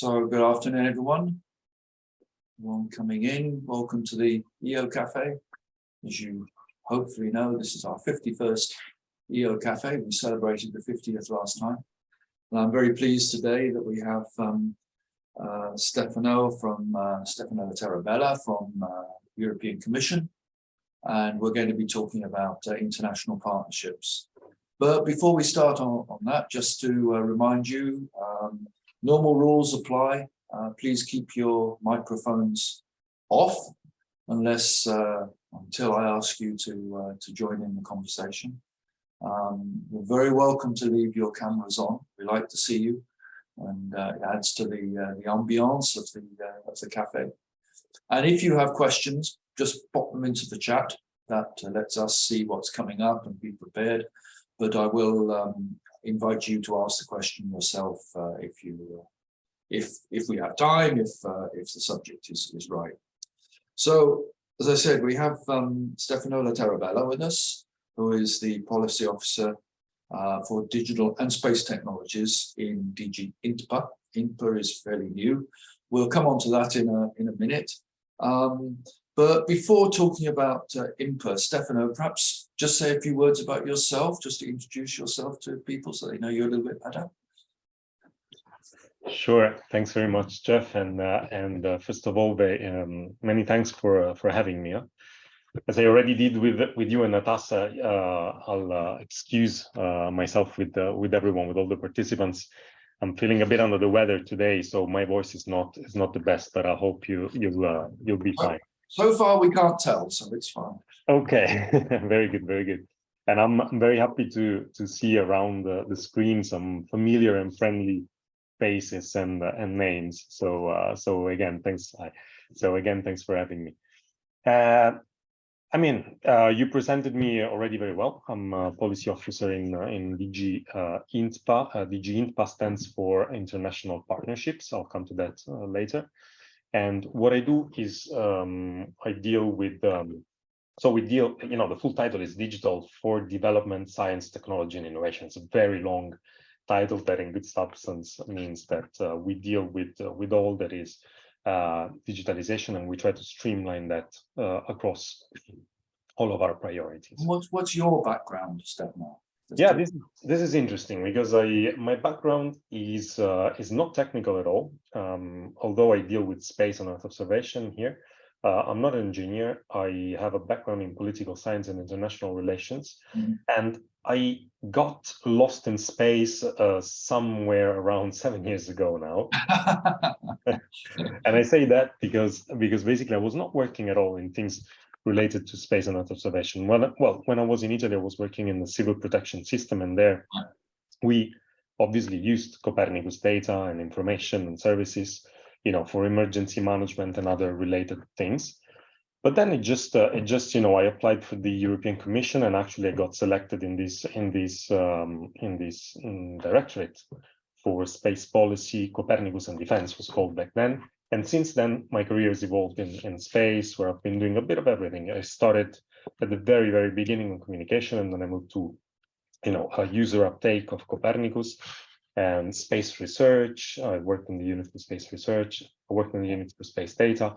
So good afternoon, everyone. Everyone coming in, welcome to the EOcafe. As you hopefully know, this is our 51st EOcafe. We celebrated the 50th last time. And I'm very pleased today that we have Stefano Tarabella from European Commission. And we're going to be talking about international partnerships. But before we start on that, just to remind you, normal rules apply. Please keep your microphones off unless until I ask you to join in the conversation. You're very welcome to leave your cameras on. We like to see you, and it adds to the ambiance of the cafe. And if you have questions, just pop them into the chat. That lets us see what's coming up and be prepared. But I will invite you to ask the question yourself if we have time, if the subject is right. So, as I said, we have Stefano Tarabella with us, who is the policy officer for digital and space technologies in DG INTPA. INTPA is fairly new. We'll come on to that in a minute. But before talking about INTPA, Stefano, perhaps just say a few words about yourself, just to introduce yourself to people so they know you a little bit better. Sure. Thanks very much, Jeff. And first of all, many thanks for having me. As I already did with you and Natasha, I'll excuse myself with everyone, with all the participants. I'm feeling a bit under the weather today, so my voice is not the best, but I hope you'll be fine. So far, we can't tell, so it's fine. Okay, very good, very good. And I'm very happy to see around the screen some familiar and friendly faces and names. So again, thanks. Thanks for having me. You presented me already very well. I'm a policy officer in DG INTPA. DG INTPA stands for International Partnerships. I'll come to that later. And what I do is I deal with, the full title is Digital for Development, Science, Technology and Innovation. It's a very long title that in good substance means that we deal with all that is digitalization, and we try to streamline that across all of our priorities. What's your background, Stefano? Yeah, this is interesting because my background is not technical at all. Although I deal with space and Earth observation here, I'm not an engineer. I have a background in political science and international relations, and I got lost in space somewhere around 7 years ago now. And I say that because basically I was not working at all in things related to space and Earth observation. Well, when I was in Italy, I was working in the civil protection system, and there we obviously used Copernicus data and information and services, for emergency management and other related things. But then it just I applied for the European Commission, and actually I got selected in this directorate for space policy. Copernicus and defense was called back then. And since then, my career has evolved in space, where I've been doing a bit of everything. I started at the very, very beginning of communication, and then I moved to, a user uptake of Copernicus and space research. I worked in the unit for space research. I worked in the unit for space data.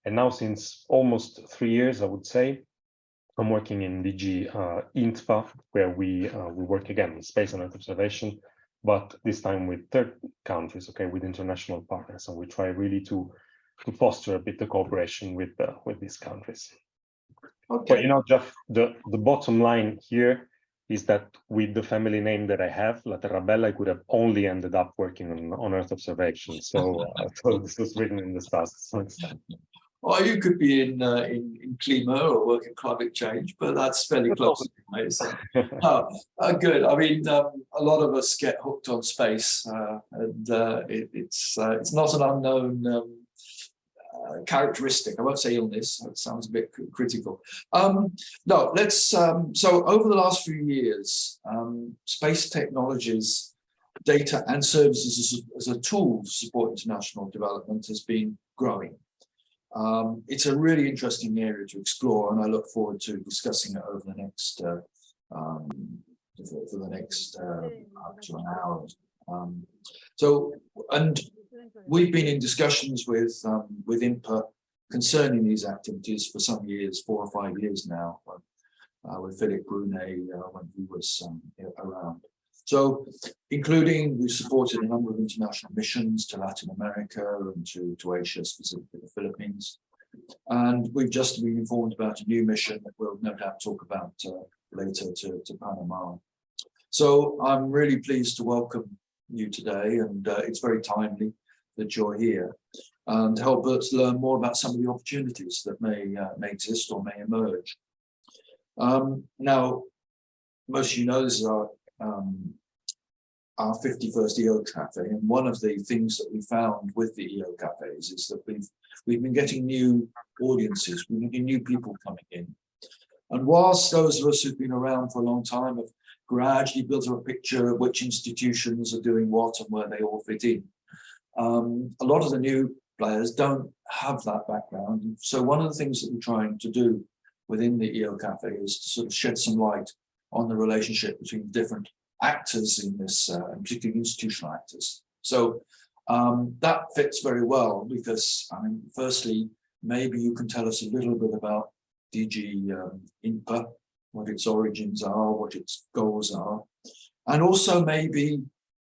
And now, since almost 3 years, I would say, I'm working in DG INTPA, where we work again with space and Earth observation, but this time with third countries, with international partners, and we try really to foster a bit the cooperation with these countries. Okay. But Jeff, the bottom line here is that with the family name that I have, La Tarabella, I could have only ended up working on Earth observation. So, so this was written in the stars to some extent. Well, you could be in Klima or work in climate change, but that's fairly close. Good. I mean, a lot of us get hooked on space, and it's not an unknown characteristic. I won't say illness. That sounds a bit critical. No, let's. So over the last few years, space technologies, data and services as a tool to support international development has been growing. It's a really interesting area to explore, and I look forward to discussing it over the next up to an hour. So, and we've been in discussions with INPA concerning these activities for some years, 4 or 5 years now, with Philip Brunet when he was around. So, including, we supported a number of international missions to Latin America and to Asia, specifically the Philippines. And we've just been informed about a new mission that we'll no doubt talk about later to Panama. So I'm really pleased to welcome you today, and it's very timely that you're here and help us learn more about some of the opportunities that may exist or may emerge. Now, most of you know this is our 51st EOcafe, and one of the things that we found with the EOcafes is that we've been getting new audiences, we've been getting new people coming in. And whilst those of us who've been around for a long time have gradually built up a picture of which institutions are doing what and where they all fit in, a lot of the new players don't have that background. So one of the things that we're trying to do within the EOcafe is to sort of shed some light on the relationship between different actors in this, particularly institutional actors. So that fits very well because, I mean, firstly, maybe you can tell us a little bit about DG INTPA, what its origins are, what its goals are, and also maybe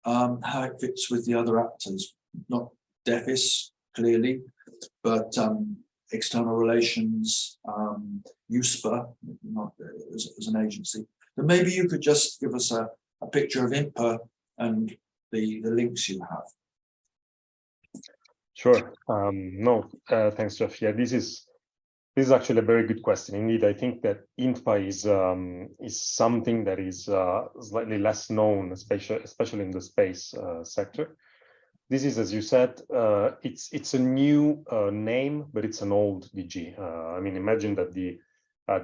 how it fits with the other actors, not DEFIS, clearly, but external relations, USPA, not as an agency. But maybe you could just give us a picture of INTPA and the links you have. Sure. Thanks, Jeff. Yeah, this is actually a very good question. Indeed, I think that INTPA is something that is slightly less known, especially in the space sector. This is, as you said, it's a new name, but it's an old DG. I mean, imagine that the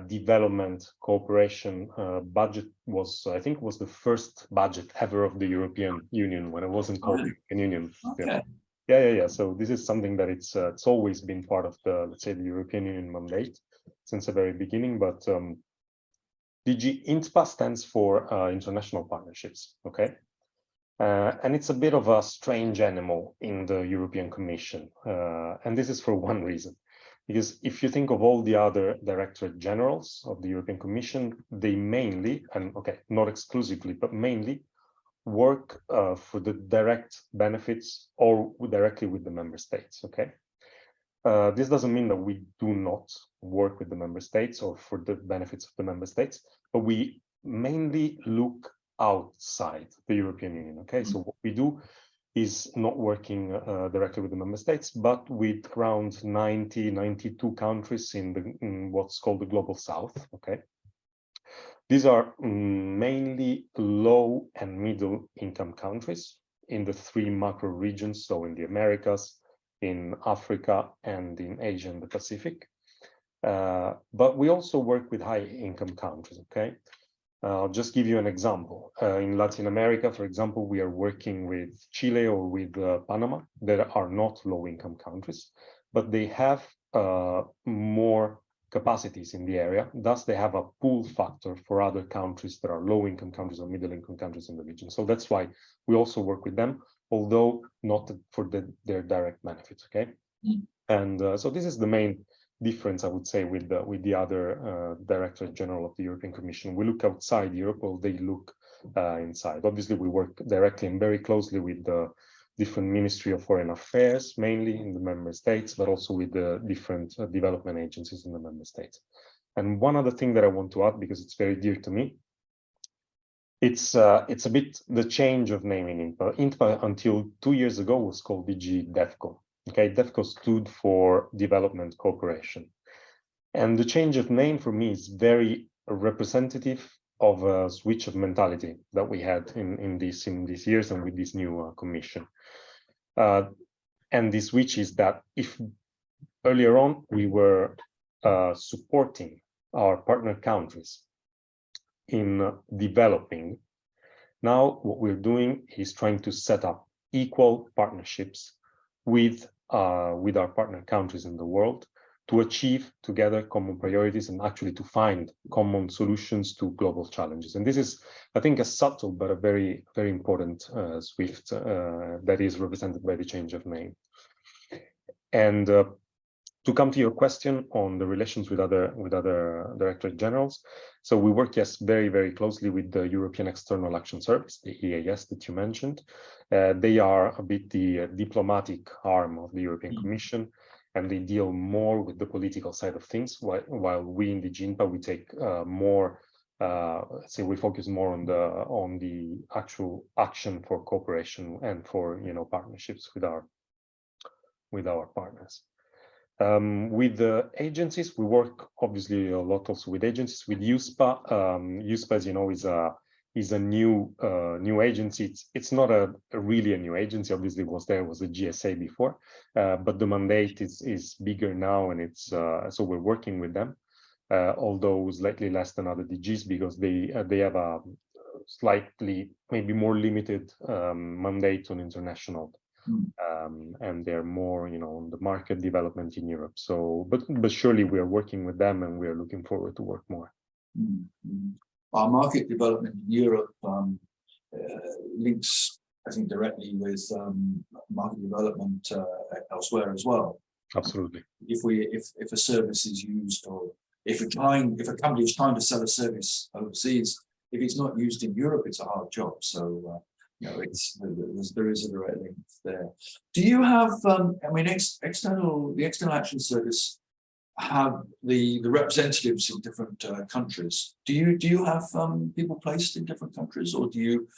development cooperation budget was, I think, was the first budget ever of the European Union when it wasn't called European Union. Okay. Yeah. So this is something that it's always been part of the, let's say, the European Union mandate since the very beginning. But DG INTPA stands for international partnerships. Okay. And it's a bit of a strange animal in the European Commission. And this is for one reason. Because if you think of all the other directorate generals of the European Commission, they mainly, and okay, not exclusively, but mainly work for the direct benefits or directly with the member states, okay? This doesn't mean that we do not work with the member states or for the benefits of the member states, but we mainly look outside the European Union, okay? So what we do is not working directly with the member states, but with around 92 countries in what's called the Global South, okay? These are mainly low and middle income countries in the 3 macro regions, so in the Americas, in Africa, and in Asia and the Pacific. But we also work with high income countries, okay? I'll just give you an example. In Latin America, for example, we are working with Chile or with Panama that are not low-income countries, but they have more capacities in the area. Thus, they have a pull factor for other countries that are low-income countries or middle-income countries in the region. So that's why we also work with them, although not for their direct benefits, okay? And so this is the main difference, I would say, with the other Directorate General of the European Commission. We look outside Europe, while they look inside. Obviously, we work directly and very closely with the different Ministry of Foreign Affairs, mainly in the member states, but also with the different development agencies in the member states. And one other thing that I want to add, because it's very dear to me, it's a bit the change of name in INTPA. INTPA until 2 years ago was called DG DEFCO. Okay, DEFCO stood for Development Cooperation. And the change of name for me is very representative of a switch of mentality that we had in these years and with this new commission. And this switch is that if earlier on we were supporting our partner countries in developing, now what we're doing is trying to set up equal partnerships with our partner countries in the world to achieve together common priorities and actually to find common solutions to global challenges. And this is, I think, a subtle but a very, very important SWIFT that is represented by the change of name. And to come to your question on the relations with other directorate generals, so we work, yes, very, very closely with the European External Action Service, the EAS that you mentioned. They are a bit the diplomatic arm of the European Commission, and they deal more with the political side of things, while we in DG INTPA, we take more, say, we focus more on the actual action for cooperation and for, you know, partnerships with our partners. With the agencies, we work obviously a lot also with agencies. With EUSPA, EUSPA, as you know, is a new agency. It's not really a new agency. Obviously, was a GSA before, but the mandate is bigger now, and it's so we're working with them, although slightly less than other DGs because they have a slightly maybe more limited mandate on international. And they're more, you know, on the market development in Europe. So, but surely we are working with them, and we are looking forward to work more. Our market development in Europe links, I think, directly with market development elsewhere as well. Absolutely. If a service is used, or if a company is trying to sell a service overseas, if it's not used in Europe, it's a hard job. So. You know, there is a direct link there. Do you have? I mean, the External Action Service have the representatives in different countries. Do you have people placed in different countries, or do you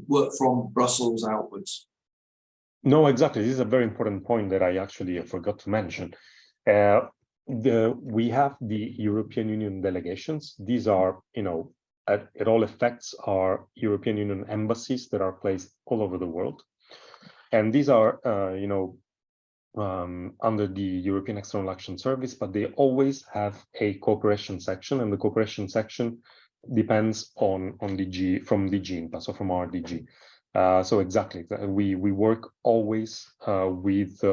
work from Brussels outwards? No, exactly. This is a very important point that I actually forgot to mention. We have the European Union delegations. These are, you know, it all affects our European Union embassies that are placed all over the world. And these are, you know, under the European External Action Service, but they always have a cooperation section, and the cooperation section depends on DG, from DG INTPA, so from our DG. So exactly, we work always with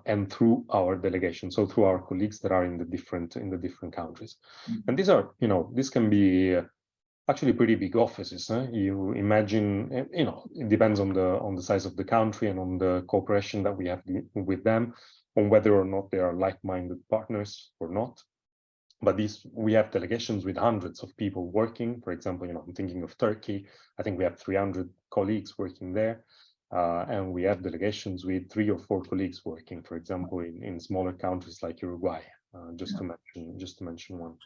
and through our delegation, so through our colleagues that are in the different countries. And these are, you know, this can be actually pretty big offices. You imagine, you know, it depends on the size of the country and on the cooperation that we have with them, on whether or not they are like-minded partners or not. But we have delegations with hundreds of people working. For example, you know, I'm thinking of Turkey. I think we have 300 colleagues working there, and we have delegations with 3 or 4 colleagues working. For example, in smaller countries like Uruguay, just to mention one.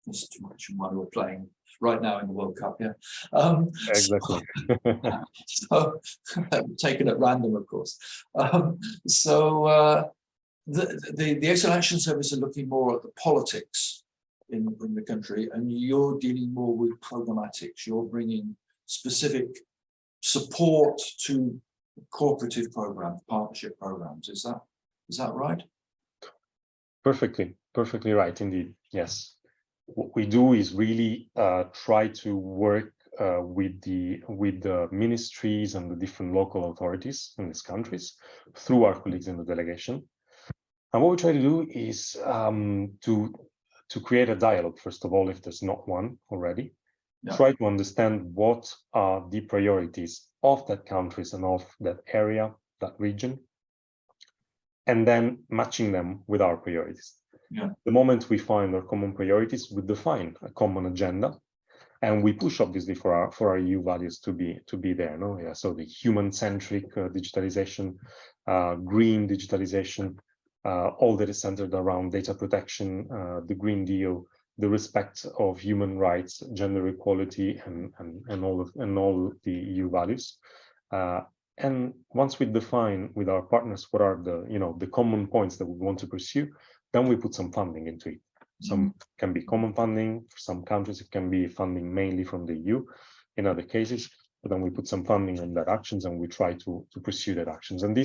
Just to mention one we're playing right now in the World Cup, yeah. Exactly. So taken at random, of course. The External Action Service are looking more at the politics in the country, and you're dealing more with programmatics. You're bringing specific support to cooperative programs, partnership programs. Is that right? Perfectly right, indeed. Yes. What we do is really try to work with the ministries and the different local authorities in these countries through our colleagues in the delegation. And what we try to do is to create a dialogue, first of all, if there's not one already. Yeah. Try to understand what are the priorities of that countries and of that area, that region, and then matching them with our priorities. Yeah. The moment we find our common priorities, we define a common agenda, and we push obviously for our EU values to be there. No, yeah. So the human-centric digitalization, green digitalization, all that is centered around data protection, the Green Deal, the respect of human rights, gender equality, and all the EU values. And once we define with our partners what are the common points that we want to pursue, then we put some funding into it. Some can be common funding. For some countries, it can be funding mainly from the EU. In other cases, but then we put some funding on that actions, and we try to pursue that actions. And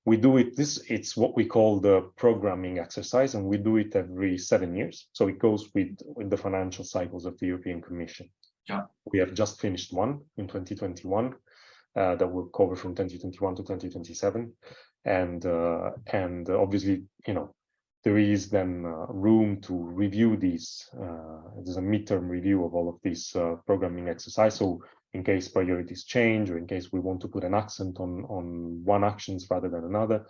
we do it. It's what we call the programming exercise, and we do it every 7 years. So it goes with the financial cycles of the European Commission. Yeah. We have just finished one in 2021 that will cover from 2021 to 2027, and obviously, there is then room to review these. There's a midterm review of all of these programming exercise. So in case priorities change, or in case we want to put an accent on one actions rather than another,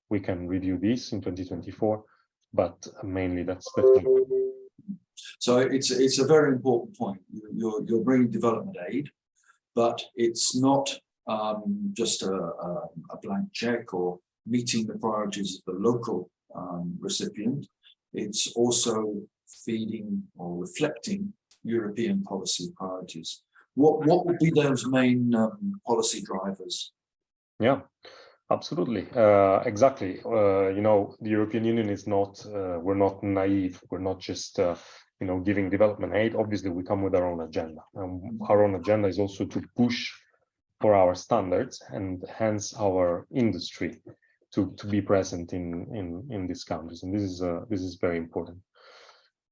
we can review this in 2024. But mainly that's the. So it's a very important point. You're bringing development aid, but it's not just a blank check or meeting the priorities of the local recipient. It's also feeding or reflecting European policy priorities. What would be those main policy drivers? Yeah, absolutely. Exactly. You know, the European Union is not, we're not naive. We're not just, you know, giving development aid. Obviously, we come with our own agenda. Our own agenda is also to push for our standards and hence our industry to be present in these countries. And this is very important.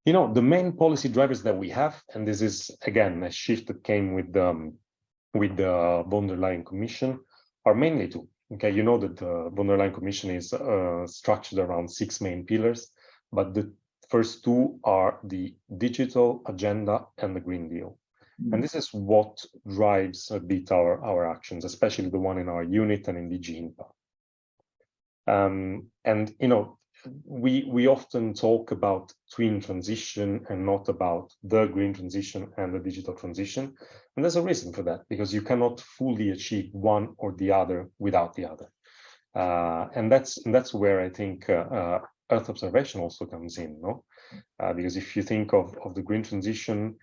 You know, the main policy drivers that we have, and this is again a shift that came with the von der Leyen Commission, are mainly two. Okay, you know that the von der Leyen Commission is structured around 6 main pillars, but the first two are the digital agenda and the Green Deal. And this is what drives a bit our actions, especially the one in our unit and in DG INTPA. And you know, we often talk about twin transition and not about the green transition and the digital transition. And there's a reason for that, because you cannot fully achieve one or the other without the other. And that's where I think Earth observation also comes in, no? Because if you think of the green transition,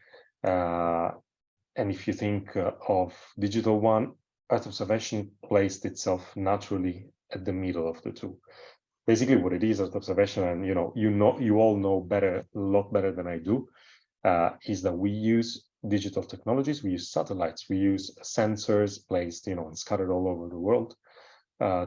and if you think of digital one, Earth observation placed itself naturally at the middle of the two. Basically, what it is, Earth observation, and you all know better, a lot better than I do, is that we use digital technologies, we use satellites, we use sensors placed, and scattered all over the world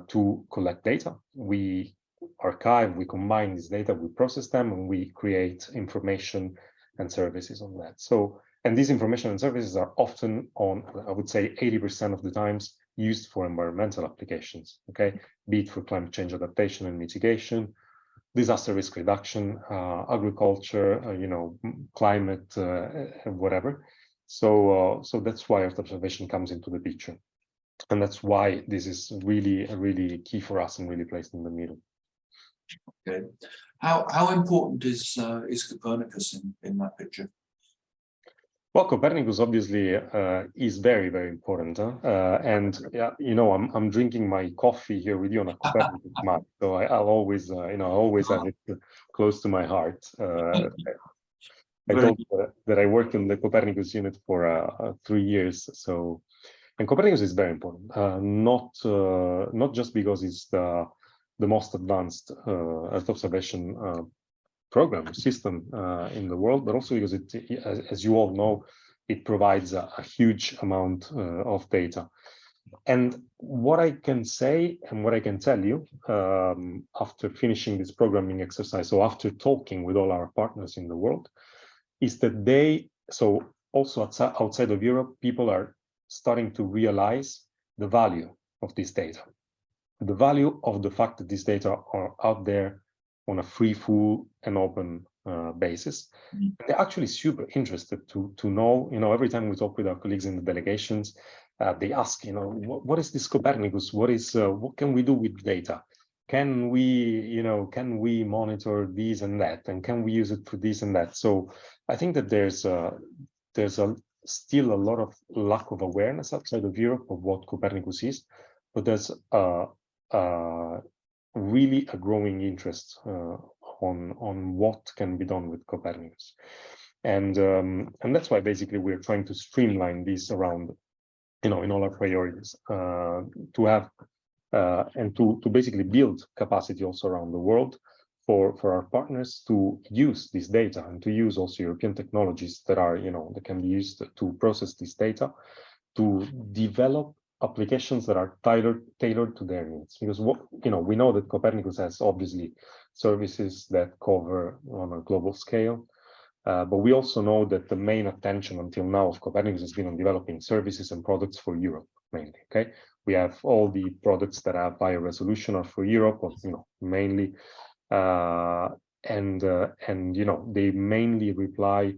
to collect data. We archive, we combine this data, we process them, and we create information and services on that. So, and these information and services are often on, I would say 80% of the times, used for environmental applications, okay? Be it for climate change adaptation and mitigation, disaster risk reduction, agriculture, climate, whatever. So that's why Earth observation comes into the picture. And that's why this is really key for us and really placed in the middle. Okay. How important is Copernicus in that picture? Well, Copernicus obviously is very important, and yeah, I'm drinking my coffee here with you on a Copernicus mug, so I'll always, always have it close to my heart. I told that I worked in the Copernicus unit for 3 years, so, and Copernicus is very important, not just because it's the most advanced Earth observation program system in the world, but also because it, as you all know, it provides a huge amount of data. And what I can say and what I can tell you after finishing this programming exercise, so after talking with all our partners in the world, is that so also outside of Europe, people are starting to realize the value of this data, the value of the fact that these data are out there on a free, full, and open basis. They're actually super interested to know, every time we talk with our colleagues in the delegations, they ask, what is this Copernicus? What can we do with data? Can we monitor these and that? And can we use it for this and that? So I think that there's still a lot of lack of awareness outside of Europe of what Copernicus is, but there's really a growing interest on what can be done with Copernicus, and that's why basically we're trying to streamline this around, in all our priorities, to have and to basically build capacity also around the world for our partners to use this data and to use also European technologies that are that can be used to process this data, to develop applications that are tailored to their needs, because we know that Copernicus has obviously services that cover on a global scale, but we also know that the main attention until now of Copernicus has been on developing services and products for Europe mainly. Okay, we have all the products that have higher resolution are for Europe, or mainly, and they mainly reply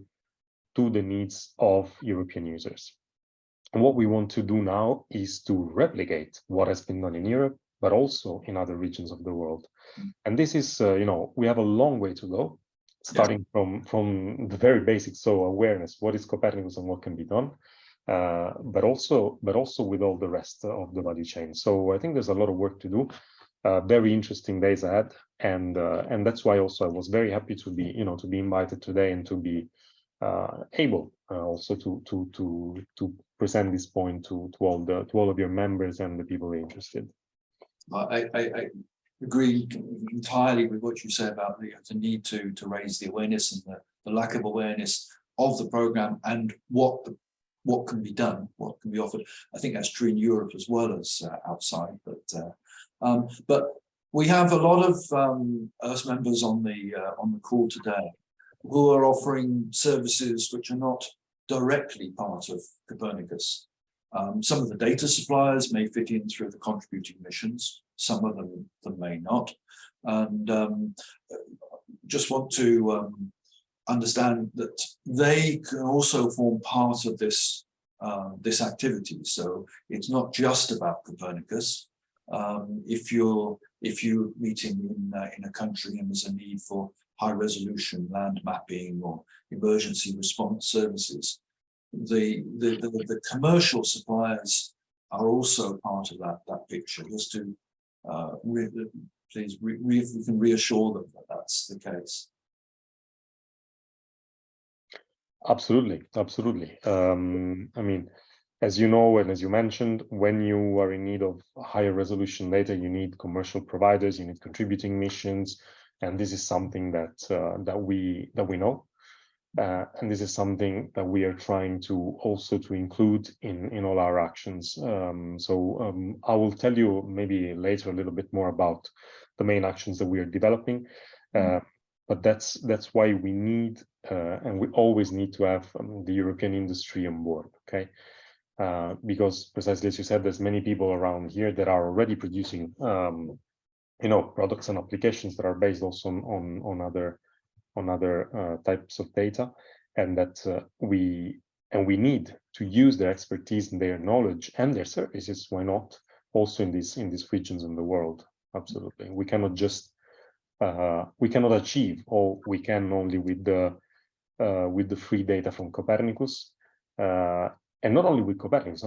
to the needs of European users. And what we want to do now is to replicate what has been done in Europe, but also in other regions of the world. And this is, we have a long way to go, starting from the very basics, so awareness, what is Copernicus and what can be done, but also with all the rest of the value chain. So I think there's a lot of work to do. Very interesting days ahead, and that's why also I was very happy to be invited today and to be able also to present this point to all of your members and the people interested. I agree entirely with what you say about the need to raise the awareness and the lack of awareness of the program and what can be done, what can be offered. I think that's true in Europe as well as outside. But we have a lot of Earth members on the call today who are offering services which are not directly part of Copernicus. Some of the data suppliers may fit in through the contributing missions, some of them may not. And just want to understand that they can also form part of this activity. So it's not just about Copernicus. If you're meeting in a country and there's a need for high resolution land mapping or emergency response services, the commercial suppliers are also part of that picture. Just to please, if we can reassure them that that's the case. Absolutely. I mean, as you know, and as you mentioned, when you are in need of higher resolution data, you need commercial providers, you need contributing missions, and this is something that we know, and this is something that we are trying to also to include in all our actions. So I will tell you maybe later a little bit more about the main actions that we are developing. But that's why we need and we always need to have the European industry on board, okay? Because precisely as you said, there's many people around here that are already producing, products and applications that are based also on other types of data, and that we need to use their expertise and their knowledge and their services. Why not? Also in these regions in the world. Absolutely, we cannot just we cannot achieve all we can only with the free data from Copernicus, and not only with Copernicus.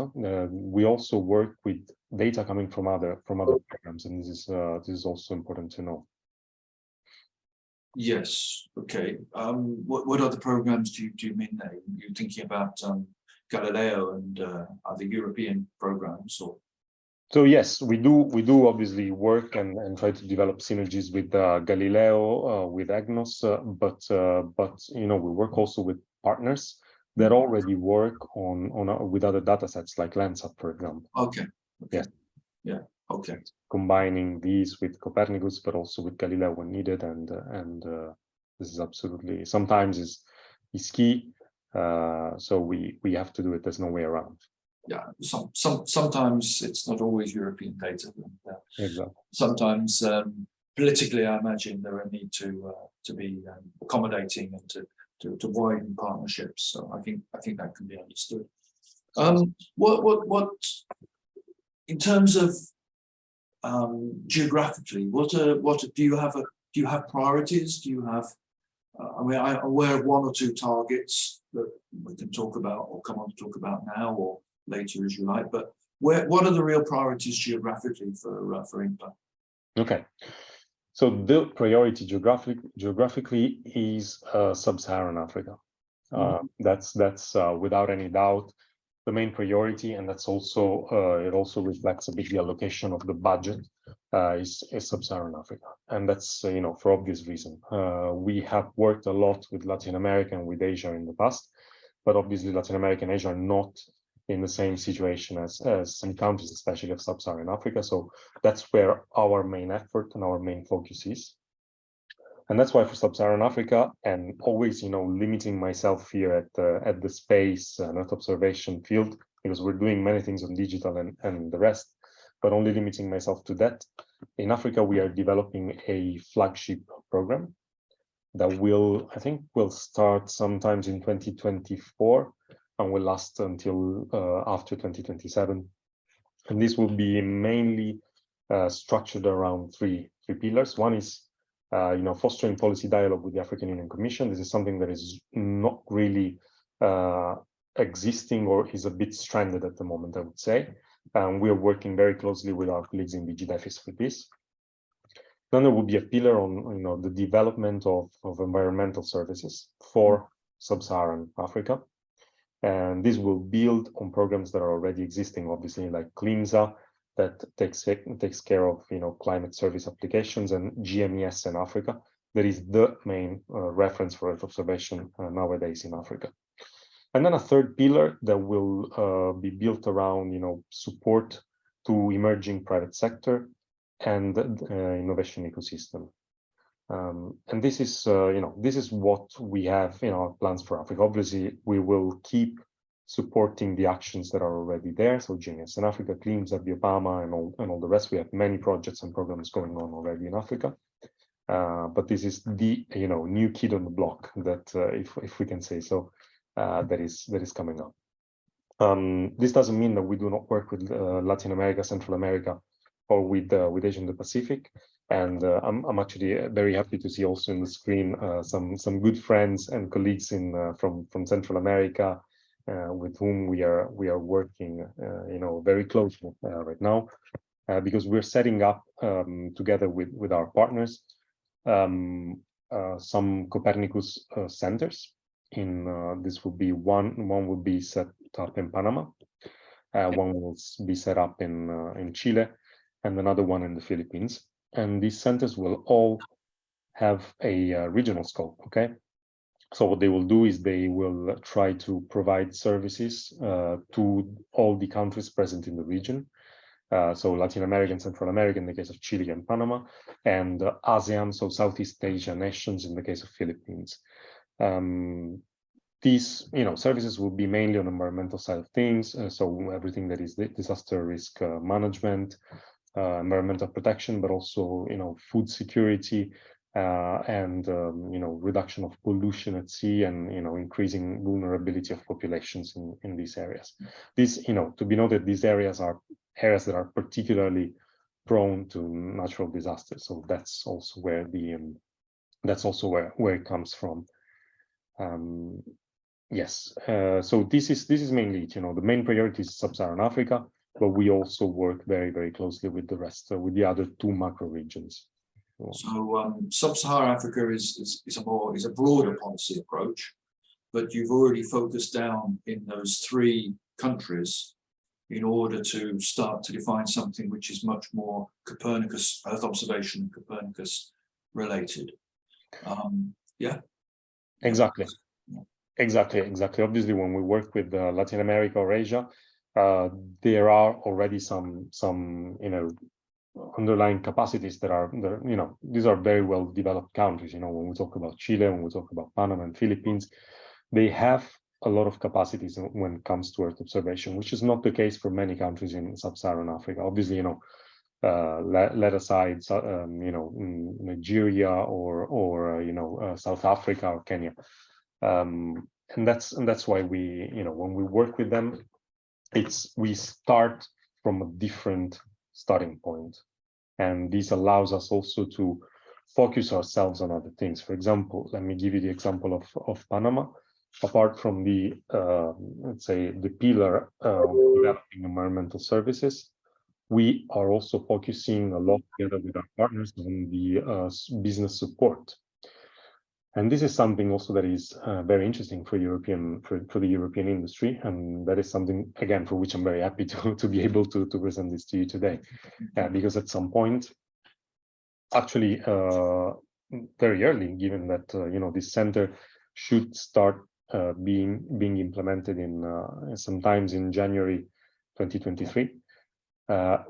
We also work with data coming from other programs, and this is also important to know. Yes. Okay. What other programs do you mean there? You're thinking about Galileo and other European programs, or? So yes, we do obviously work and try to develop synergies with Galileo, with EGNOS, but we work also with partners that already work with other data sets like Landsat, for example. Okay. Yes. Yeah. Okay. Combining these with Copernicus, but also with Galileo when needed, and this is absolutely sometimes is key. So we have to do it. There's no way around. Yeah, sometimes it's not always European data. Exactly. Sometimes politically, I imagine there are a need to be accommodating and to widen partnerships. So I think that can be understood. What in terms of geographically, what do you have priorities? Do you have? I mean, I'm aware of one or two targets that we can talk about or come on to talk about now or later as you like, but what are the real priorities geographically for INTPA? Okay, so the priority geographically is sub-Saharan Africa. That's without any doubt the main priority, and that's also it also reflects a bit the allocation of the budget is sub-Saharan Africa, and that's for obvious reason. We have worked a lot with Latin America and with Asia in the past, but obviously Latin America and Asia are not in the same situation as some countries, especially of sub-Saharan Africa. So that's where our main effort and our main focus is. And that's why for sub-Saharan Africa, and always, limiting myself here at the space and Earth observation field, because we're doing many things on digital and the rest, but only limiting myself to that. In Africa, we are developing a flagship program that will, I think, will start sometimes in 2024 and will last until after 2027. And this will be mainly structured around three pillars. One is, fostering policy dialogue with the African Union Commission. This is something that is not really existing or is a bit stranded at the moment, I would say. We are working very closely with our colleagues in DG for this. Then there will be a pillar on the development of environmental services for sub-Saharan Africa. And this will build on programs that are already existing, obviously, like CLIMSA, that takes care of climate service applications, and GMES in Africa. That is the main reference for Earth observation nowadays in Africa. And then a third pillar that will be built around support to emerging private sector and innovation ecosystem. And this is this is what we have in our plans for Africa. Obviously, we will keep supporting the actions that are already there. So GMES in Africa, CLIMSA, BioPAMA, and all the rest. We have many projects and programs going on already in Africa. But this is the new kid on the block that, if we can say so, that is coming up. This doesn't mean that we do not work with Latin America, Central America, or with Asia and the Pacific. And I'm actually very happy to see also in the screen some good friends and colleagues from Central America, with whom we are working very closely right now, because we're setting up together with our partners some Copernicus centers. This will be one will be set up in Panama, one will be set up in Chile, and another one in the Philippines. And these centers will all have a regional scope. Okay, so what they will do is they will try to provide services to all the countries present in the region. So Latin America and Central America in the case of Chile and Panama, and ASEAN, so Southeast Asia nations in the case of Philippines. These services will be mainly on environmental side of things, so everything that is disaster risk management, environmental protection, but also food security, and reduction of pollution at sea, and increasing vulnerability of populations in these areas. These to be noted, these areas are areas that are particularly prone to natural disasters. So that's also where where it comes from. Yes, so this is mainly the main priority is Sub-Saharan Africa, but we also work very, very closely with the rest, with the other two macro regions. So Sub-Saharan Africa is a broader policy approach, but you've already focused down in those three countries in order to start to define something which is much more Copernicus Earth observation, Copernicus related. Yeah. Exactly. Exactly. Obviously, when we work with Latin America or Asia, there are already some underlying capacities that are these are very well developed countries. When we talk about Chile, when we talk about Panama and Philippines, they have a lot of capacities when it comes to Earth observation, which is not the case for many countries in Sub-Saharan Africa. Obviously, let aside Nigeria or South Africa or Kenya. And that's why we when we work with them, we start from a different starting point, and this allows us also to focus ourselves on other things. For example, let me give you the example of Panama. Apart from the let's say the pillar of developing environmental services, we are also focusing a lot together with our partners on the business support. And this is something also that is very interesting for the European industry, and that is something again for which I'm very happy to be able to present this to you today, because at some point, actually very early, given that this center should start being implemented in sometimes in January 2023.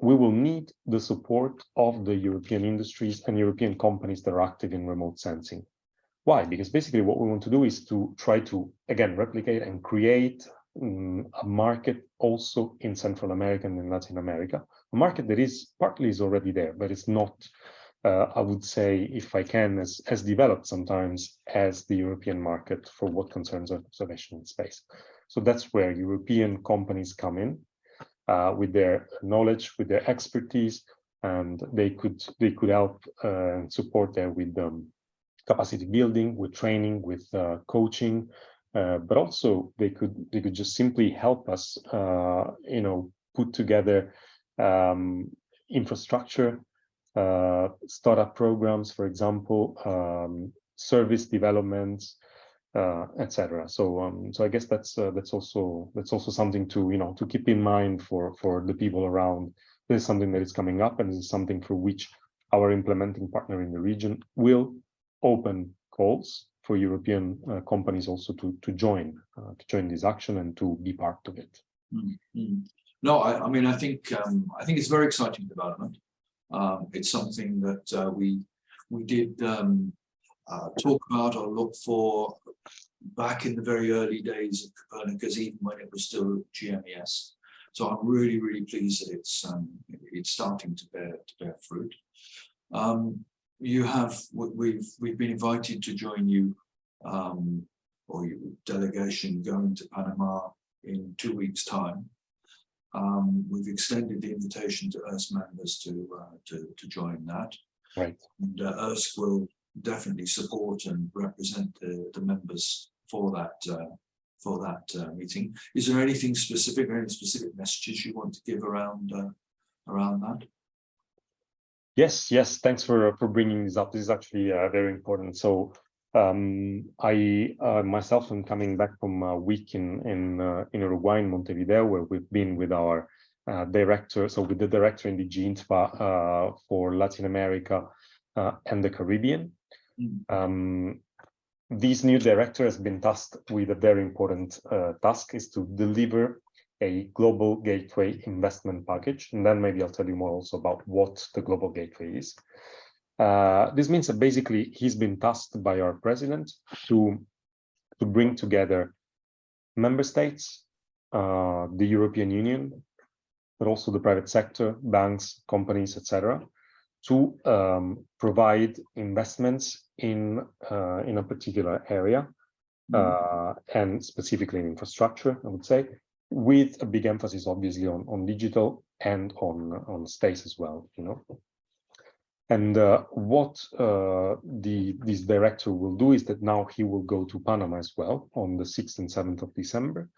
We will need the support of the European industries and European companies that are active in remote sensing. Why? Because basically what we want to do is to try to, again, replicate and create a market also in Central America and in Latin America, a market that is partly already there, but it's not I would say, if I can, as developed sometimes as the European market for what concerns observation in space. So that's where European companies come in with their knowledge, with their expertise, and they could help and support there with capacity building, with training, with coaching, but also they could just simply help us, put together infrastructure, startup programs, for example, service developments, etc. So I guess that's also something to to keep in mind for the people around. This is something that is coming up, and this is something for which our implementing partner in the region will open calls for European companies also to join this action and to be part of it. Mm-hmm. No, I mean I think it's very exciting development. It's something that we did talk about or look for back in the very early days of Copernicus, even when it was still GMES. So I'm really pleased that it's starting to bear fruit. We've been invited to join you, or your delegation going to Panama in 2 weeks' time. We've extended the invitation to ERSK members to join that. Right. And ERSK will definitely support and represent the members for that meeting. Is there anything specific, or any specific messages you want to give around that? Yes. Thanks for bringing this up. This is actually very important. So I myself am coming back from a week in Uruguay, in Montevideo, where we've been with our director, so with the director in DG INTPA for Latin America and the Caribbean. This new director has been tasked with a very important task, is to deliver a global gateway investment package. And then maybe I'll tell you more also about what the global gateway is. This means that basically he's been tasked by our president to bring together member states, the European Union, but also the private sector, banks, companies, etc., to provide investments in a particular area, and specifically in infrastructure, I would say, with a big emphasis, obviously, on digital and on space as well, And what this director will do is that now he will go to Panama as well on the 6th and 7th of December,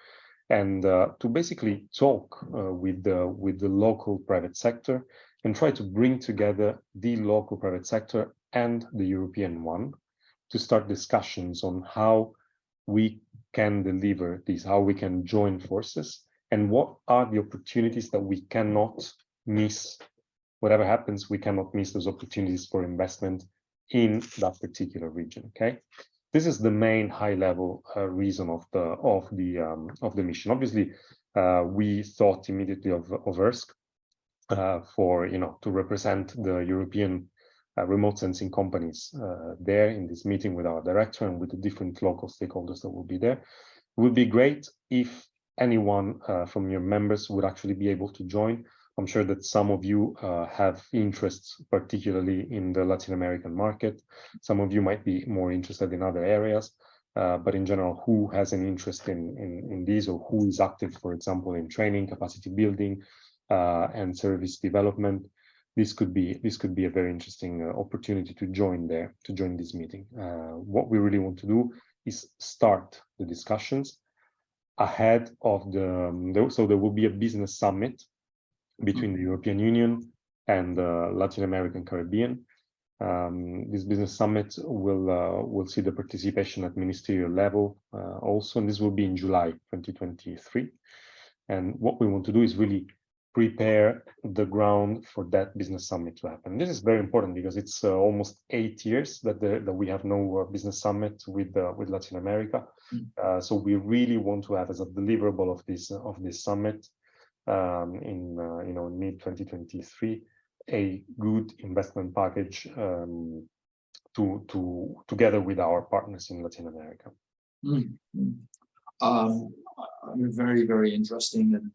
and to basically talk with the local private sector and try to bring together the local private sector and the European one to start discussions on how we can deliver this, how we can join forces, and what are the opportunities that we cannot miss. Whatever happens, we cannot miss those opportunities for investment in that particular region. Okay, this is the main high-level reason of the mission. Obviously, we thought immediately of ERSK for to represent the European remote sensing companies there in this meeting with our director and with the different local stakeholders that will be there. It would be great if anyone from your members would actually be able to join. I'm sure that some of you have interests, particularly in the Latin American market. Some of you might be more interested in other areas, but in general, who has an interest in these, or who is active, for example, in training, capacity building, and service development, this could be a very interesting opportunity to join this meeting. What we really want to do is start the discussions ahead of so there will be a business summit between the European Union and Latin American Caribbean. This business summit will see the participation at ministerial level also, and this will be in July 2023. And what we want to do is really prepare the ground for that business summit to happen. This is very important because it's almost 8 years that we have no business summit with Latin America. So we really want to have as a deliverable of this summit in mid 2023 a good investment package together with our partners in Latin America. Very, very interesting, and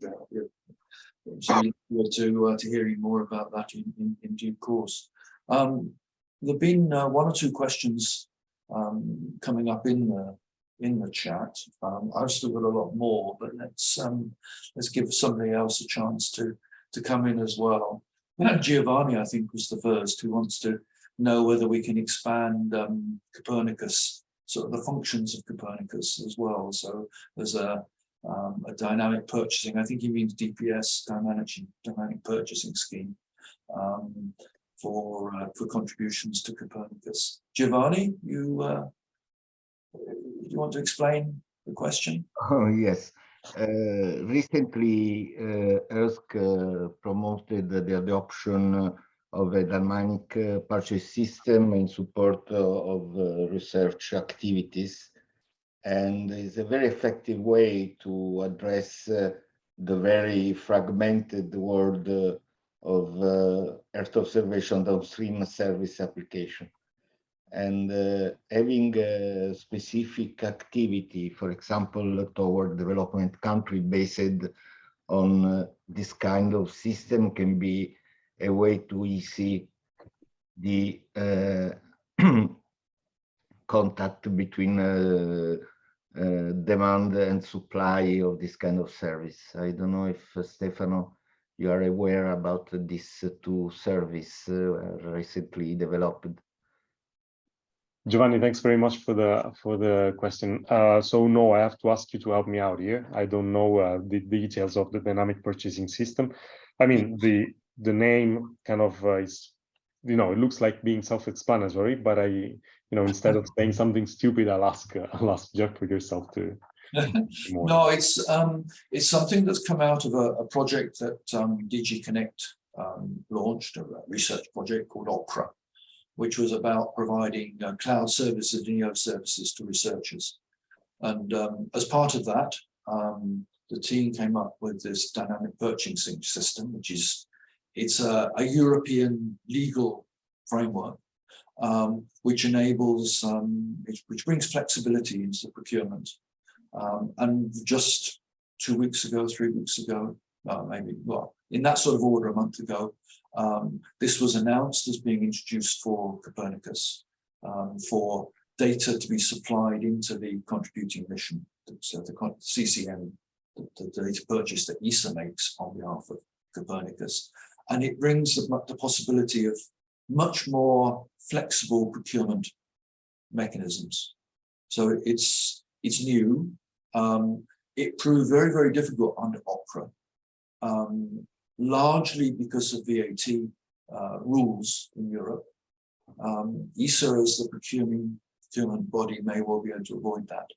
so look forward to hearing more about that in due course. There've been one or two questions coming up in the chat. I've still got a lot more, but let's give somebody else a chance to come in as well. Giovanni, I think, was the first who wants to know whether we can expand Copernicus, sort of the functions of Copernicus as well. So there's a dynamic purchasing. I think he means DPS, dynamic purchasing scheme, for contributions to Copernicus. Giovanni, you want to explain the question? Oh, yes. Recently, ERSC promoted the adoption of a dynamic purchase system in support of research activities, and is a very effective way to address the very fragmented world of Earth observation downstream service application. And having a specific activity, for example, toward development country based on this kind of system can be a way to easy the contact between demand and supply of this kind of service. I don't know if Stefano, you are aware about these two services recently developed. Giovanni, thanks very much for the question. So no, I have to ask you to help me out here. I don't know the details of the dynamic purchasing system. I mean, the name kind of is, it looks like being self-explanatory, but instead of saying something stupid, I'll ask Jack for yourself to. No, it's something that's come out of a project that DG Connect launched, a research project called OCRA, which was about providing cloud services and EO services to researchers. And as part of that, the team came up with this dynamic purchasing system, it's a European legal framework, which enables, which brings flexibility into the procurement. And just 2 weeks ago, 3 weeks ago, in that sort of order, a month ago, this was announced as being introduced for Copernicus, for data to be supplied into the contributing mission, so the CCM, the data purchase that ESA makes on behalf of Copernicus. And it brings the possibility of much more flexible procurement mechanisms. So it's new. It proved very, very difficult under OCRA. Largely because of VAT rules in Europe. ESA as the procurement body may well be able to avoid that.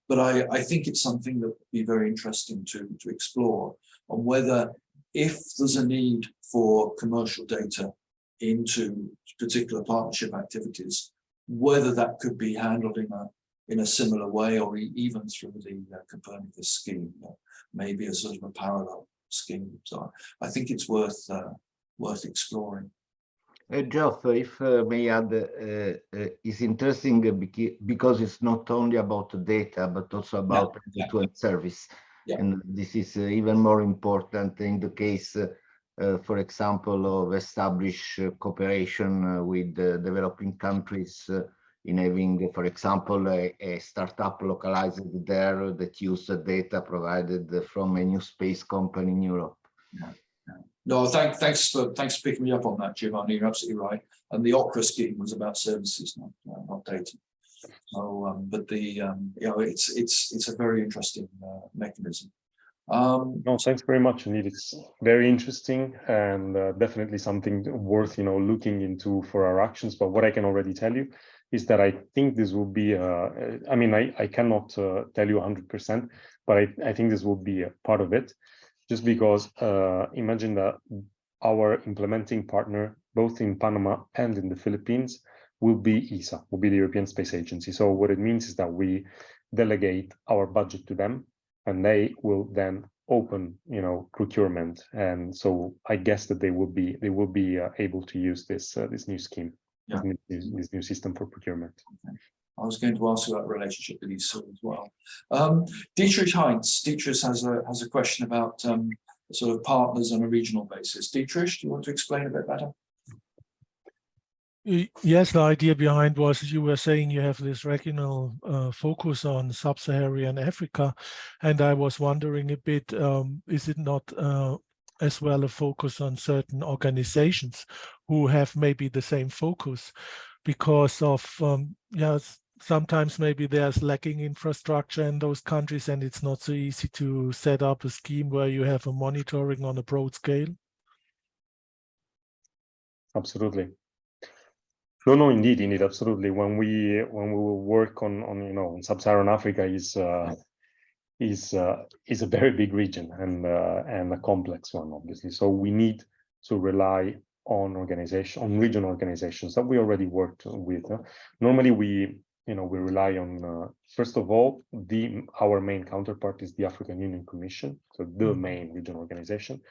But I think it's something that would be very interesting to explore on whether, if there's a need for commercial data into particular partnership activities, whether that could be handled in a similar way, or even through the Copernicus scheme, maybe as sort of a parallel scheme. So I think it's worth exploring. Geoff, if may add, is interesting because it's not only about data, but also about end-to-end service. Yeah. And this is even more important in the case, for example, of established cooperation with developing countries in having, for example, a startup localized there that use the data provided from a new space company in Europe. Yeah. No, thanks for picking me up on that, Giovanni. You're absolutely right. And the OCRA scheme was about services, not data. So, but it's a very interesting mechanism. No, thanks very much. Indeed, it's very interesting and definitely something worth looking into for our actions. But what I can already tell you is that I think this will be. I mean, I cannot tell you 100%, but I think this will be a part of it. Just because imagine that our implementing partner, both in Panama and in the Philippines, will be ESA, will be the European Space Agency. So what it means is that we delegate our budget to them, and they will then open, procurement. And so I guess that they will be able to use this new scheme, this new system for procurement. Okay. I was going to ask you about the relationship with ESA as well. Dietrich Heinz. Dietrich has a question about sort of partners on a regional basis. Dietrich, do you want to explain a bit better? Yes, the idea behind was you were saying you have this regional focus on sub-Saharan Africa, and I was wondering a bit, is it not as well a focus on certain organizations who have maybe the same focus because of, sometimes maybe there's lacking infrastructure in those countries and it's not so easy to set up a scheme where you have a monitoring on a broad scale? Absolutely. No, indeed, absolutely. When we will work on sub-Saharan Africa is a very big region and a complex one, obviously. So we need to rely on regional organizations that we already worked with. Normally, we rely on first of all, our main counterpart is the African Union Commission, so the main regional organization.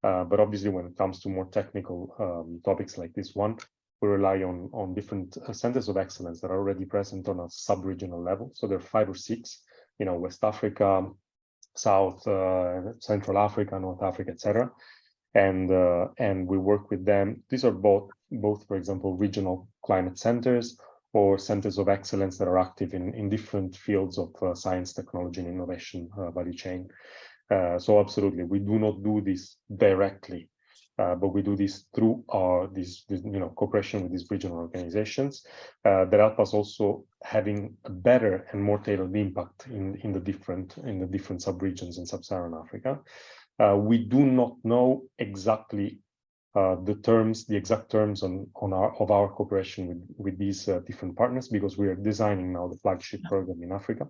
But obviously, when it comes to more technical topics like this one, we rely on different centers of excellence that are already present on a sub-regional level. So there are 5 or 6, West Africa, South, Central Africa, North Africa, etc. And we work with them. These are both, for example, regional climate centers or centers of excellence that are active in different fields of science, technology, and innovation value chain. So absolutely, we do not do this directly, but we do this through this cooperation with these regional organizations that help us also having a better and more tailored impact in the different sub-regions in sub-Saharan Africa. We do not know exactly the exact terms of our cooperation with these different partners, because we are designing now the flagship program in Africa.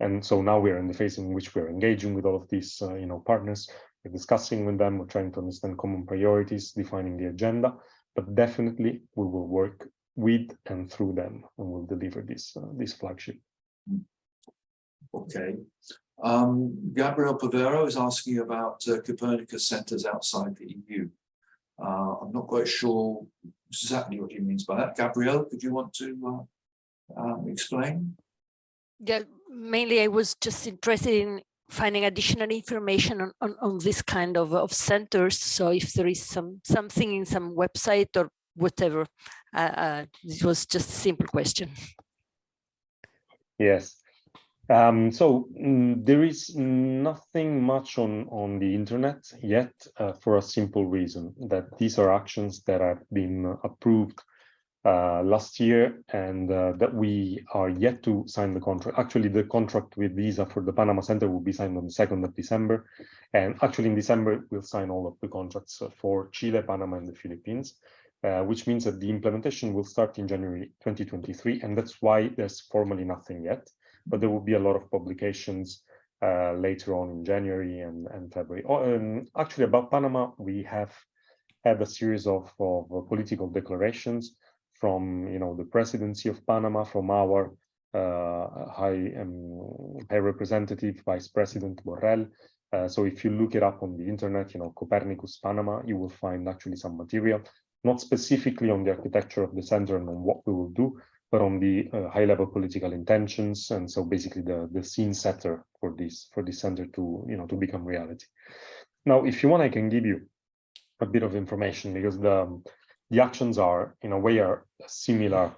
And so now we are in the phase in which we're engaging with all of these partners. We're discussing with them, we're trying to understand common priorities, defining the agenda, but definitely we will work with and through them, and we'll deliver this flagship. Okay. Gabriel Pavero is asking about Copernicus centers outside the EU. I'm not quite sure exactly what he means by that. Gabriel, could you want to explain? Yeah, mainly I was just interested in finding additional information on this kind of centers. So if there is something in some website or whatever, this was just a simple question. Yes. So there is nothing much on the internet yet for a simple reason, that these are actions that have been approved last year, and that we are yet to sign the contract. Actually, the contract with Visa for the Panama Center will be signed on the 2nd of December. And actually in December, we'll sign all of the contracts for Chile, Panama, and the Philippines, which means that the implementation will start in January 2023. And that's why there's formally nothing yet, but there will be a lot of publications later on in January and February. Actually, about Panama, we have had a series of political declarations from the presidency of Panama, from our high representative, Vice President Borrell. So if you look it up on the internet, Copernicus Panama, you will find actually some material, not specifically on the architecture of the center and on what we will do, but on the high-level political intentions, and so basically the scene setter for this center to become reality. Now, if you want, I can give you a bit of information, because the actions are in a way similar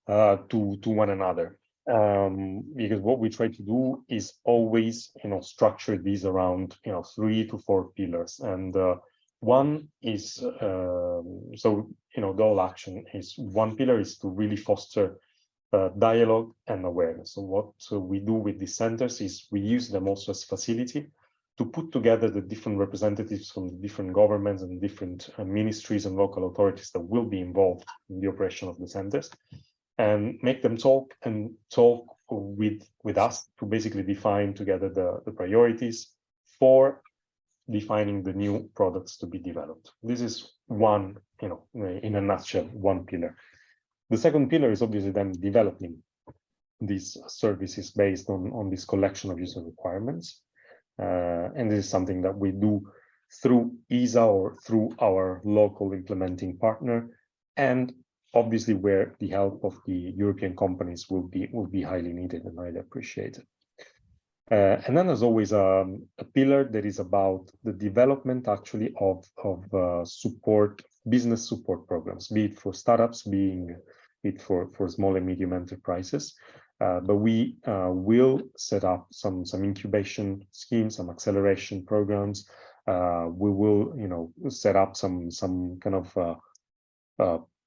to one another, because what we try to do is always structure these around 3 to 4 pillars, and one is so the whole action is, one pillar is to really foster dialogue and awareness. So what we do with these centers is we use them also as facility to put together the different representatives from the different governments and different ministries and local authorities that will be involved in the operation of the centers, and make them talk with us to basically define together the priorities for defining the new products to be developed. This is one, in a nutshell, one pillar. The second pillar is obviously then developing these services based on this collection of user requirements. And this is something that we do through ESA or through our local implementing partner, and obviously where the help of the European companies will be highly needed and highly appreciated. And then there's always a pillar that is about the development actually of support business support programs, be it for startups, be it for small and medium enterprises. But we will set up some incubation schemes, some acceleration programs. We will, set up some kind of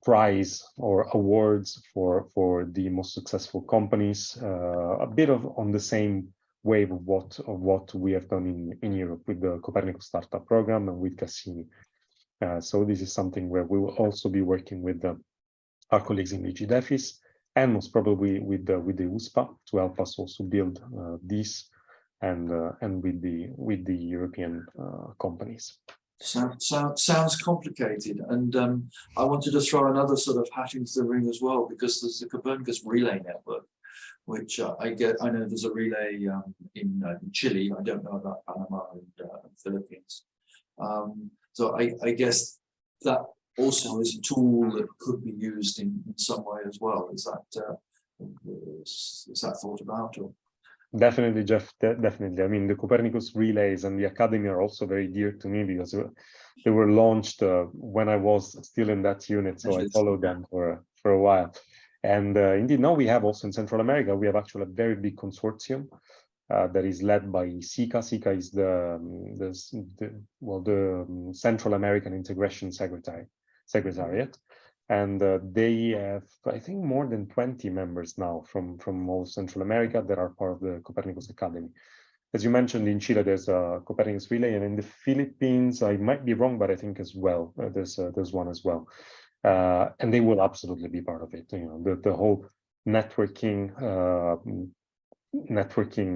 prize or awards for the most successful companies. A bit on the same wave of what we have done in Europe with the Copernicus Startup Program and with Cassini. So this is something where we will also be working with our colleagues in DG DEFIS and most probably with the USPA to help us also build this and with the European companies. Sounds complicated, and I wanted to throw another sort of hat into the ring as well, because there's the Copernicus Relay Network, which I know there's a relay in Chile. I don't know about Panama and Philippines. So I guess that also is a tool that could be used in some way as well. Is that thought about? Or? Definitely, Jeff, definitely. I mean, the Copernicus relays and the Academy are also very dear to me because they were launched when I was still in that unit. So I followed them for a while. And indeed, now we have also in Central America, we have actually a very big consortium that is led by SICA. SICA is the Central American Integration Secretariat. And they have, I think, more than 20 members now from all Central America that are part of the Copernicus Academy. As you mentioned, in Chile, there's a Copernicus Relay, and in the Philippines, I might be wrong, but I think as well, there's one as well. And they will absolutely be part of it. The whole networking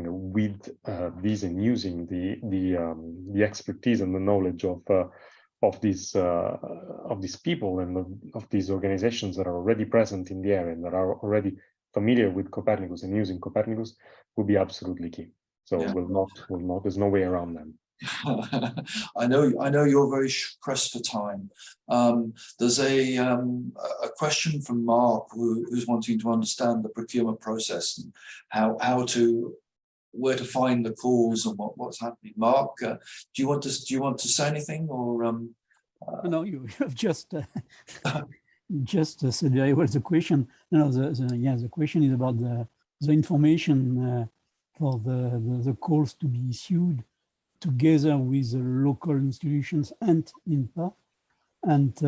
with these and using the expertise and the knowledge of these people and of these organizations that are already present in the area and that are already familiar with Copernicus and using Copernicus will be absolutely key. So yeah. will not. There's no way around them. I know you're very pressed for time. There's a question from Mark who's wanting to understand the procurement process and where to find the calls and what's happening. Mark, do you want to say anything or? No, you have just said very well the question. No, the question is about the information for the calls to be issued together with the local institutions and INTPA, and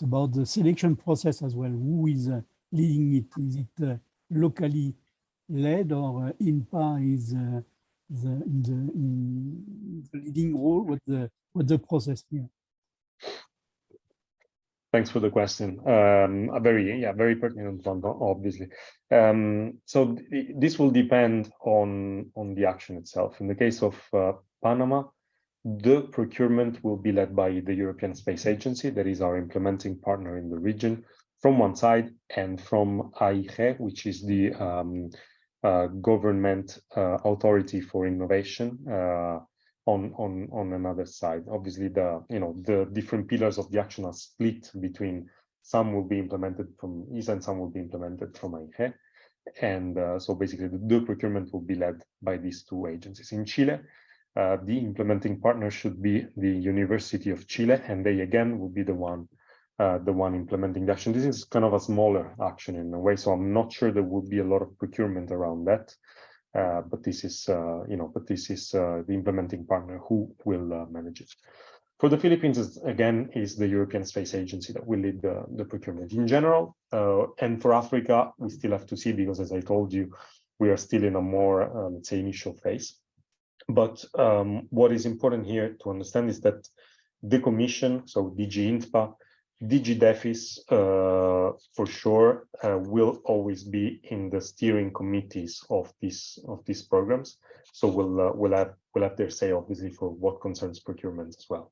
about the selection process as well. Who is leading it? Is it locally led, or INTPA is in the leading role? What the process here? Thanks for the question. A very pertinent one, obviously. So this will depend on the action itself. In the case of Panama, the procurement will be led by the European Space Agency, that is our implementing partner in the region, from one side, and from AIG, which is the government authority for innovation, on another side. Obviously, the different pillars of the action are split between some will be implemented from ESA and some will be implemented from AIG. And so basically the procurement will be led by these two agencies. In Chile, the implementing partner should be the University of Chile, and they again will be the one implementing the action. This is kind of a smaller action in a way, so I'm not sure there will be a lot of procurement around that. But this is the implementing partner who will manage it. For the Philippines, is the European Space Agency that will lead the procurement in general. And for Africa, we still have to see, because as I told you, we are still in a more, let's say, initial phase. But what is important here to understand is that the Commission, so DG INTPA, DG DEFIS, for sure, will always be in the steering committees of these programs. So we'll have their say, obviously, for what concerns procurement as well.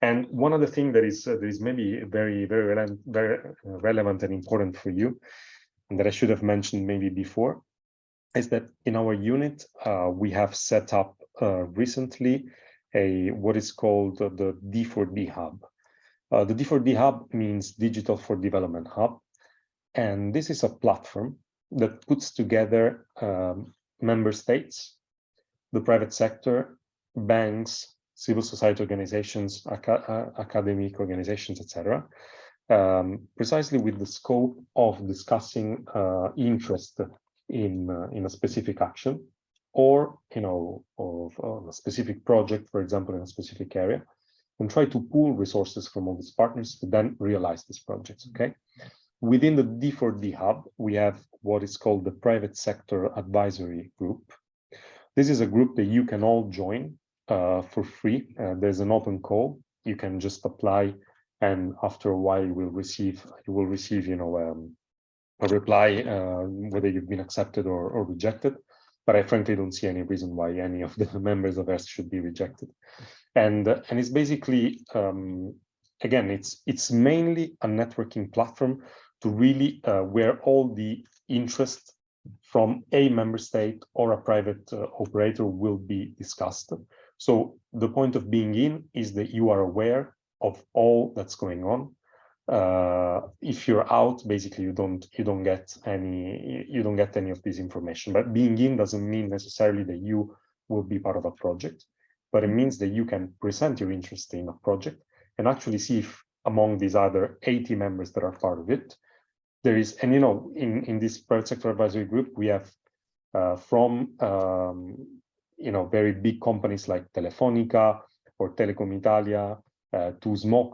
And one other thing that is maybe very relevant and important for you, and that I should have mentioned maybe before, is that in our unit we have set up recently what is called the D4D Hub. The D4D Hub means Digital for Development Hub, and this is a platform that puts together member states, the private sector, banks, civil society organizations, academic organizations, etc., precisely with the scope of discussing interest in a specific action, or of a specific project, for example, in a specific area, and try to pool resources from all these partners to then realize these projects. Okay. Within the D4D hub, we have what is called the Private Sector Advisory Group. This is a group that you can all join for free. There's an open call. You can just apply, and after a while, you will receive a reply whether you've been accepted or rejected. But I frankly don't see any reason why any of the members of ERST should be rejected. And it's basically, again, it's mainly a networking platform to really where all the interest from a member state or a private operator will be discussed. So the point of being in is that you are aware of all that's going on. If you're out, basically you don't get any of this information. But being in doesn't mean necessarily that you will be part of a project, but it means that you can present your interest in a project and actually see if among these other 80 members that are part of it, there is, and in this private sector advisory group, we have from very big companies like Telefonica or Telecom Italia to small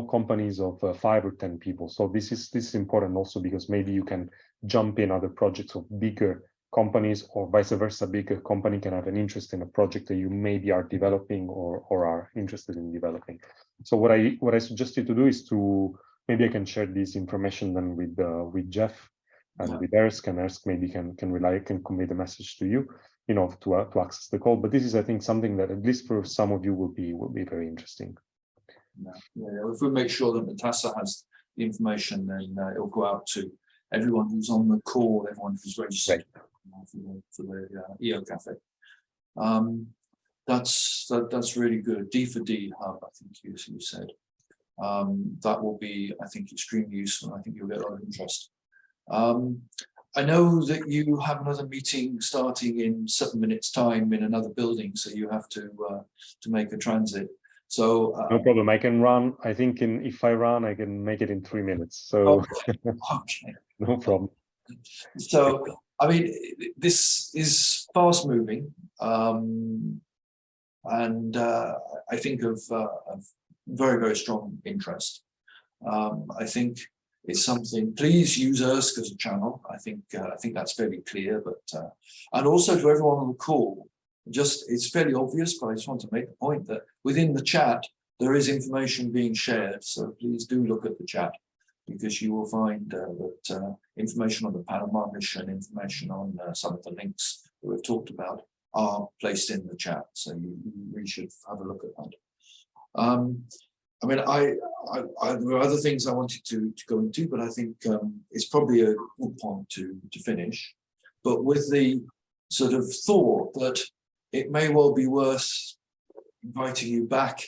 companies of 5 or 10 people. So this is important also because maybe you can jump in other projects of bigger companies, or vice versa. Bigger company can have an interest in a project that you maybe are developing or are interested in developing. So what I suggest you to do is to, maybe I can share this information then with Jeff and with Ersk, and Ersk maybe can convey the message to you, to access the call. But this is, I think, something that at least for some of you will be very interesting. Yeah. If we make sure that Natasha has the information, then it'll go out to everyone who's on the call, everyone who's registered for the EOcafe. That's really good. D4D hub, I think you said. That will be, I think, extremely useful. I think you'll get a lot of interest. I know that you have another meeting starting in 7 minutes' time in another building, so you have to make a transit. So no problem. I can run. I think if I run, I can make it in 3 minutes. So okay. No problem. So I mean, this is fast moving, and I think of very, very strong interest. I think it's something. Please use ERSK as a channel. I think that's fairly clear. But and also to everyone on the call, it's fairly obvious, but I just want to make the point that within the chat there is information being shared. So please do look at the chat, because you will find that information on the Panama mission, information on some of the links that we've talked about are placed in the chat. So you really should have a look at that. I mean, there are other things I wanted to go into, but I think it's probably a good point to finish. But with the sort of thought that it may well be worth inviting you back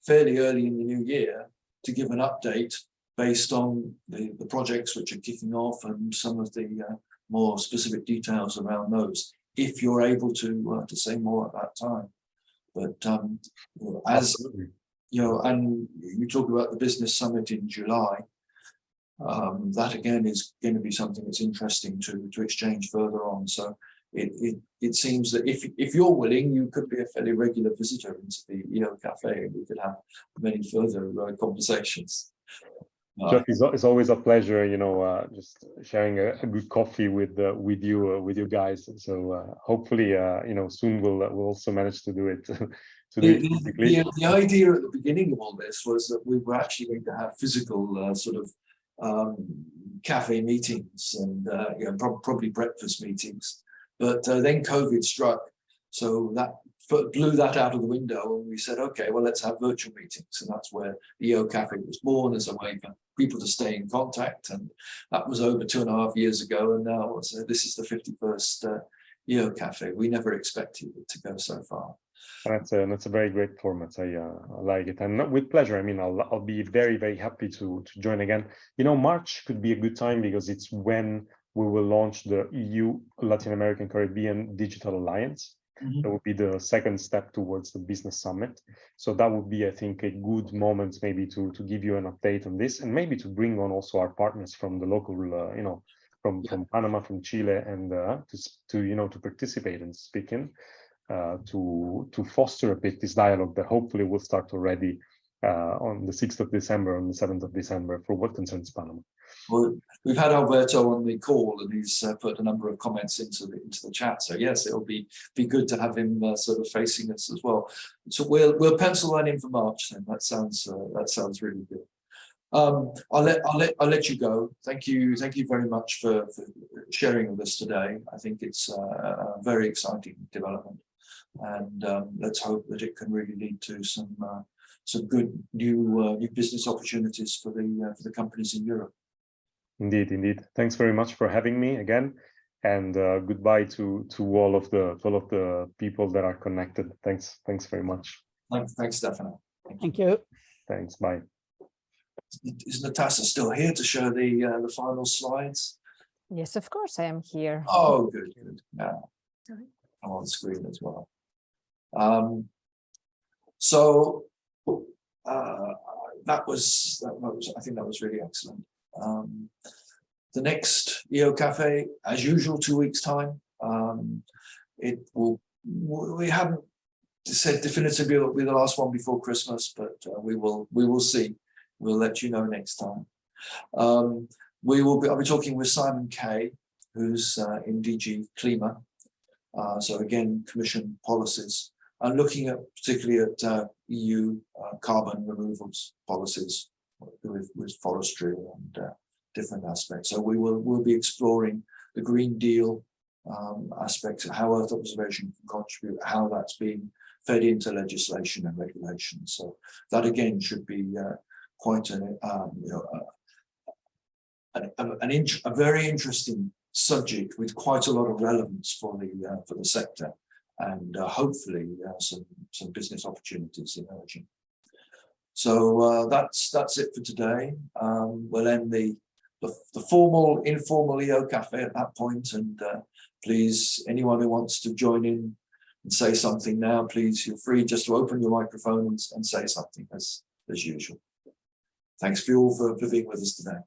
fairly early in the new year to give an update based on the projects which are kicking off and some of the more specific details around those, if you're able to say more at that time. But as and you talk about the business summit in July, that again is going to be something that's interesting to exchange further on. So it seems that if you're willing, you could be a fairly regular visitor into the EOcafe, and we could have many further conversations. Jeff, it's always a pleasure, just sharing a good coffee with you guys. So hopefully, soon we'll also manage to do it. The idea at the beginning of all this was that we were actually going to have physical sort of cafe meetings and probably breakfast meetings, but then COVID struck, so that blew that out of the window, and we said, okay, well, let's have virtual meetings, and that's where the EOcafe was born, as a way for people to stay in contact. And that was over 2.5 years ago, and now this is the 51st EOcafe. We never expected it to go so far. That's a very great format. I like it, and with pleasure. I mean, I'll be very, very happy to join again. March could be a good time because it's when we will launch the EU Latin American Caribbean Digital Alliance. Mhm. That would be the second step towards the business summit. So that would be, I think, a good moment maybe to give you an update on this, and maybe to bring on also our partners from the local, from Panama, from Chile, and to participate and speak in, to foster a bit this dialogue that hopefully will start already on the 6th of December, on the 7th of December, for what concerns Panama. Well, we've had Alberto on the call, and he's put a number of comments into the chat. So yes, it'll be good to have him sort of facing us as well. So we'll pencil that in for March. Then that sounds really good. I'll let you go. Thank you very much for sharing with us today. I think it's a very exciting development, and let's hope that it can really lead to some good new business opportunities for the companies in Europe. Indeed. Thanks very much for having me again, and goodbye to all of the people that are connected. Thanks very much. Thanks, Stefano. Thank you. Thanks. Bye. Is Natasha still here to show the final slides? Yes, of course, I am here. Oh, good. Yeah, I'm on screen as well. So that was I think that was really excellent. The next EOcafe, as usual, 2 weeks' time. We haven't said definitively it'll be the last one before Christmas, but we will see. We'll let you know next time. I'll be talking with Simon Kay, who's in DG Klima. So again, Commission policies, and looking at particularly at EU carbon removals policies with forestry and different aspects. So we'll be exploring the Green Deal aspects of how Earth observation can contribute, how that's being fed into legislation and regulation. So that again should be quite a very interesting subject with quite a lot of relevance for the sector, and hopefully some business opportunities emerging. So that's it for today. We'll end the formal informal EOcafe at that point, and please, anyone who wants to join in and say something now, please feel free just to open your microphone and say something as usual. Thanks for you all for being with us today.